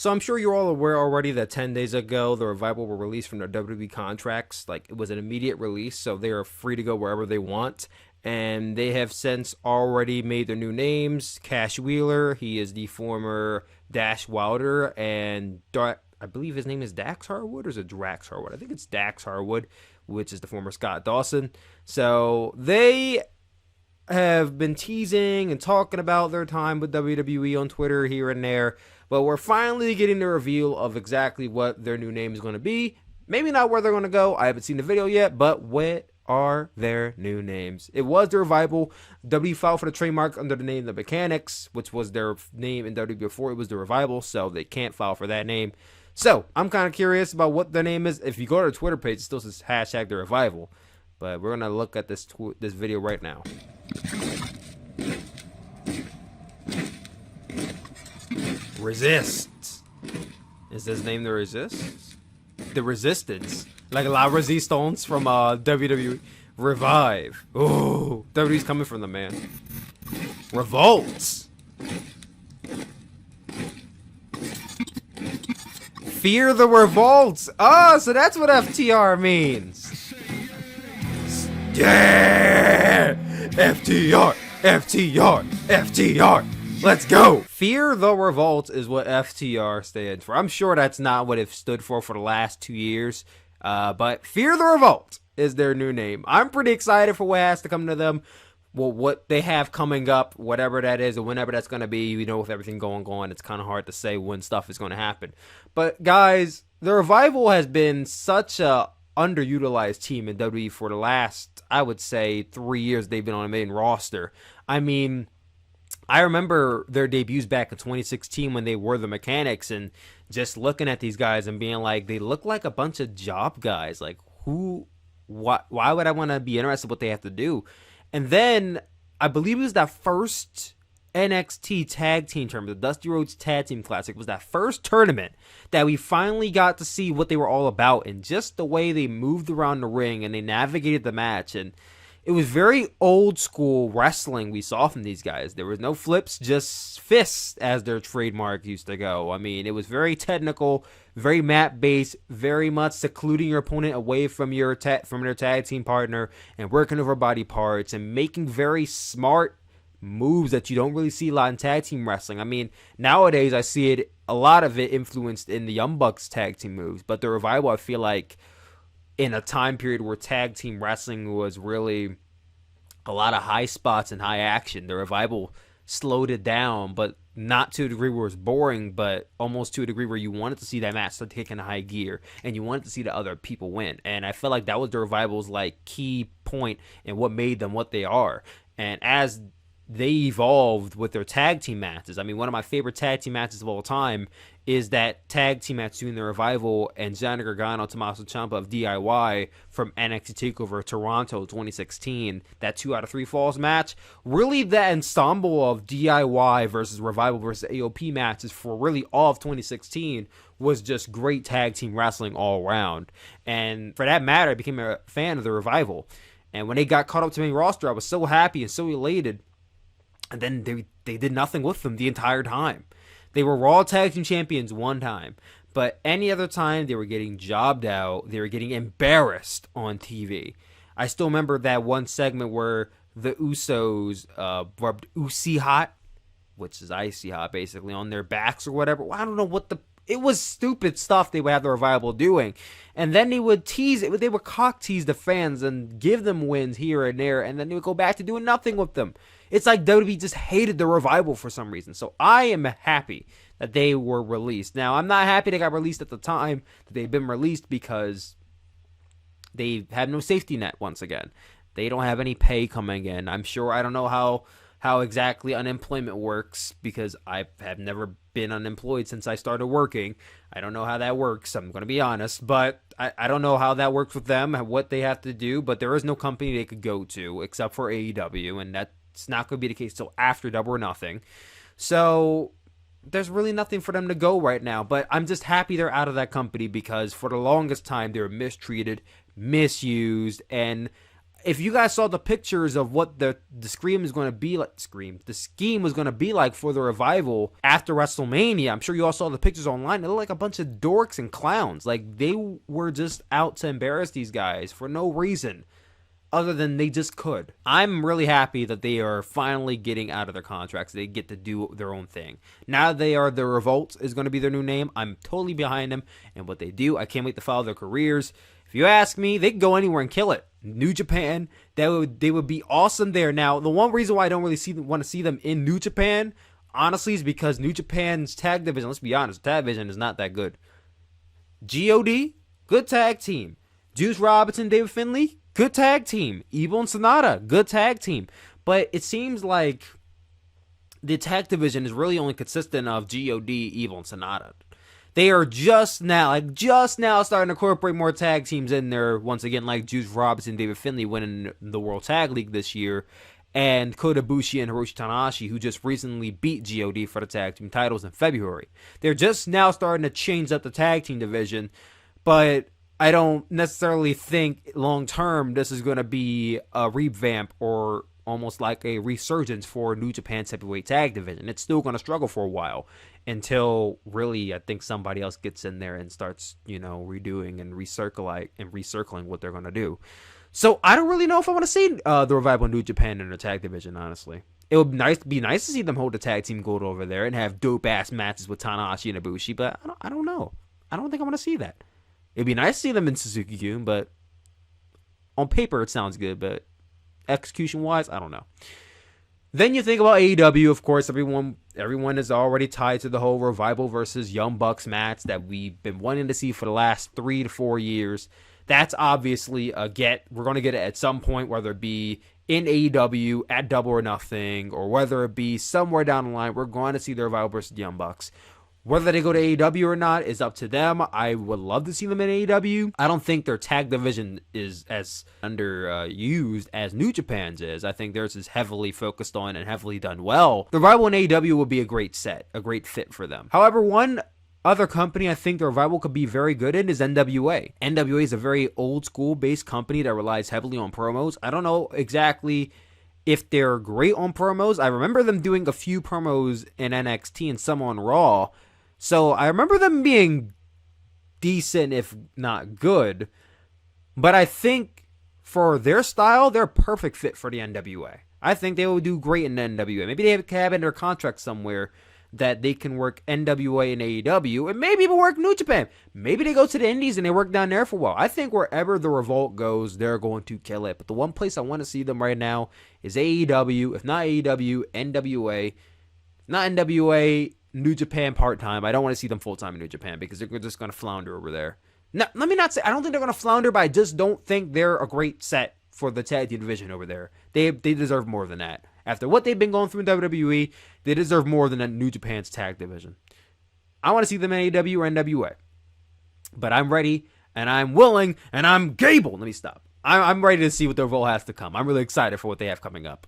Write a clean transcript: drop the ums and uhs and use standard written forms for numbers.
So I'm sure you're all aware already that 10 days ago, the Revival were released from their WWE contracts. Like, it was an immediate release, so they are free to go wherever they want. And they have since already made their new names. Cash Wheeler, he is the former Dash Wilder, and I believe his name is Dax Harwood, or is it Drax Harwood? I think it's Dax Harwood, which is the former Scott Dawson. So they have been teasing and talking about their time with WWE on Twitter here and there, but we're finally getting the reveal of exactly what their new name is going to be. Maybe not where they're going to go. I haven't seen the video yet, but what are their new names? It was the Revival. WWE filed for the trademark under the name The Mechanics, which was their name in WWE before it was the Revival, so they can't file for that name. So I'm kind of curious about what their name is. If you go to their Twitter page, it still says hashtag The Revival. But we're gonna look at this video right now. Resist. Is his name The Resist? The Resistance. Like La Resistance from WWE. Revive. Ooh. WWE's coming from the man. Revolt. Fear the Revolt. Oh, so that's what FTR means. Yeah! FTR! FTR! FTR! Let's go! Fear the Revolt is what FTR stands for. I'm sure that's not what it stood for the last 2 years. But Fear the Revolt is their new name. I'm pretty excited for what has to come to them. Well, what they have coming up, whatever that is, or whenever that's going to be, you know, with everything going on, it's kind of hard to say when stuff is going to happen. But guys, the Revival has been such a underutilized team in WWE for the last, I would say, 3 years they've been on the main roster. I mean, I remember their debuts back in 2016 when they were the Mechanics, and just looking at these guys and being like, they look like a bunch of job guys. Like, why would I want to be interested in what they have to do? And then, I believe it was that first NXT Tag Team Tournament, the Dusty Rhodes Tag Team Classic, was that first tournament that we finally got to see what they were all about, and just the way they moved around the ring and they navigated the match. And it was very old school wrestling we saw from these guys. There was no flips, just fists, as their trademark used to go. I mean, it was very technical, very mat-based, very much secluding your opponent away from their tag team partner and working over body parts and making very smart moves that you don't really see a lot in tag team wrestling. I mean, nowadays I see it, a lot of it influenced in the Young Bucks tag team moves, but the Revival, I feel like, in a time period where tag team wrestling was really a lot of high spots and high action, the Revival slowed it down, but not to a degree where it was boring, but almost to a degree where you wanted to see that match start taking a high gear and you wanted to see the other people win. And I feel like that was the Revival's like key point and what made them what they are. And as they evolved with their tag team matches, I mean, one of my favorite tag team matches of all time is that tag team match between the Revival and Johnny Gargano, Tommaso Ciampa of DIY from NXT TakeOver Toronto 2016. That 2 out of 3 falls match. Really, the ensemble of DIY versus Revival versus AOP matches for really all of 2016 was just great tag team wrestling all around. And for that matter, I became a fan of the Revival. And when they got caught up to main roster, I was so happy and so elated. And then they did nothing with them the entire time. They were Raw Tag Team Champions one time, but any other time they were getting jobbed out. They were getting embarrassed on TV. I still remember that one segment where the Usos rubbed Usi Hot, which is icy hot basically, on their backs or whatever. Well, I don't know what it was stupid stuff they would have the Revival doing. And then they would tease it. They would cock tease the fans and give them wins here and there. And then they would go back to doing nothing with them. It's like WWE just hated the Revival for some reason. So I am happy that they were released. Now, I'm not happy they got released at the time that they've been released because they have no safety net once again. They don't have any pay coming in. I'm sure, I don't know how exactly unemployment works because I have never been unemployed since I started working. I don't know how that works, I'm going to be honest, but I don't know how that works with them, what they have to do, but there is no company they could go to except for AEW, and that's not going to be the case till after Double or Nothing. So there's really nothing for them to go right now, but I'm just happy they're out of that company because for the longest time they were mistreated, misused, and if you guys saw the pictures of what the scheme is going to be like, the scheme was going to be like for the Revival after WrestleMania, I'm sure you all saw the pictures online. They look like a bunch of dorks and clowns. Like, they were just out to embarrass these guys for no reason other than they just could. I'm really happy that they are finally getting out of their contracts. They get to do their own thing. Now they are the Revolt is going to be their new name. I'm totally behind them and what they do. I can't wait to follow their careers. If you ask me, they can go anywhere and kill it. New Japan, they would be awesome there. Now, the one reason why I don't really want to see them in New Japan, honestly, is because New Japan's tag division, let's be honest, tag division is not that good. God, good tag team. Juice Robinson, David Finlay, good tag team. Evil and Sonata, good tag team. But it seems like the tag division is really only consistent of God, Evil, and Sonata. They are just now starting to incorporate more tag teams in there. Once again, like Juice Robinson, David Finlay winning the World Tag League this year, and Kota Ibushi and Hiroshi Tanahashi, who just recently beat God for the tag team titles in February. They're just now starting to change up the tag team division, but I don't necessarily think long term this is going to be a revamp or almost like a resurgence for New Japan's heavyweight tag division. It's still going to struggle for a while until really I think somebody else gets in there and starts, redoing and recircling what they're going to do. So I don't really know if I want to see the Revival New Japan in the tag division, honestly. It would be nice to see them hold the tag team gold over there and have dope-ass matches with Tanahashi and Ibushi, but I don't know. I don't think I want to see that. It'd be nice to see them in Suzuki-gun, but on paper it sounds good, but execution-wise, I don't know. Then you think about AEW, of course, everyone is already tied to the whole Revival versus Young Bucks match that we've been wanting to see for the last 3 to 4 years. That's obviously we're going to get it at some point, whether it be in AEW at Double or Nothing, or whether it be somewhere down the line, we're going to see the Revival versus Young Bucks. Whether they go to AEW or not is up to them. I would love to see them in AEW. I don't think their tag division is as underused as New Japan's is. I think theirs is heavily focused on and heavily done well. The Revival in AEW would be a great fit for them. However, one other company I think the Revival could be very good in is NWA. NWA is a very old school based company that relies heavily on promos. I don't know exactly if they're great on promos. I remember them doing a few promos in NXT and some on Raw. So I remember them being decent, if not good. But I think for their style, they're a perfect fit for the NWA. I think they will do great in the NWA. Maybe they have in their contract somewhere that they can work NWA and AEW, and maybe even work New Japan. Maybe they go to the Indies and they work down there for a while. I think wherever the Revolt goes, they're going to kill it. But the one place I want to see them right now is AEW. If not AEW, NWA. If not NWA, New Japan part-time. I don't want to see them full-time in New Japan because they're just going to flounder over there. Now, let me not say, I don't think they're going to flounder, but I just don't think they're a great set for the tag team division over there. They deserve more than that. After what they've been going through in WWE, they deserve more than a New Japan's tag division. I want to see them in AEW or NWA. But I'm ready, and I'm willing, and I'm gable. Let me stop. I'm ready to see what the Revolt has to come. I'm really excited for what they have coming up.